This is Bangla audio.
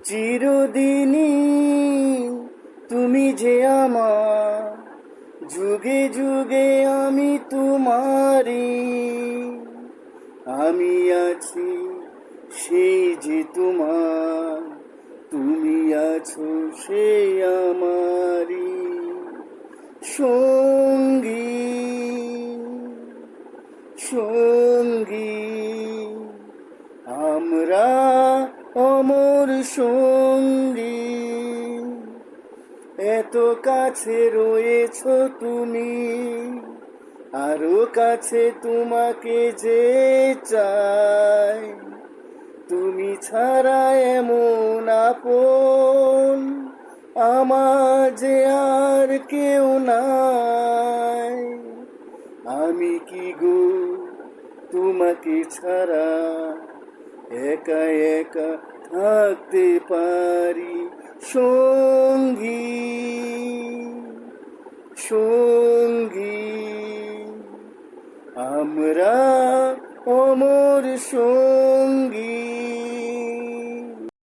চিরদিনই তুমি যে আমার, যুগে যুগে আমি তোমারি। আমি আছি সেই যে তোমার, তুমি আছো সেই আমারি সঙ্গী সঙ্গী। আমরা অমর সঙ্গী, এত কাছে রয়েছ তুমি, আরো কাছে তোমাকে যে চাই। তুমি ছাড়া এমন আপন আমার যে আর কেউ নাই। আমি কি গো তোমাকে ছাড়া একা একা থাকতে পারি সঙ্গী সঙ্গী। আমরা অমর সঙ্গী।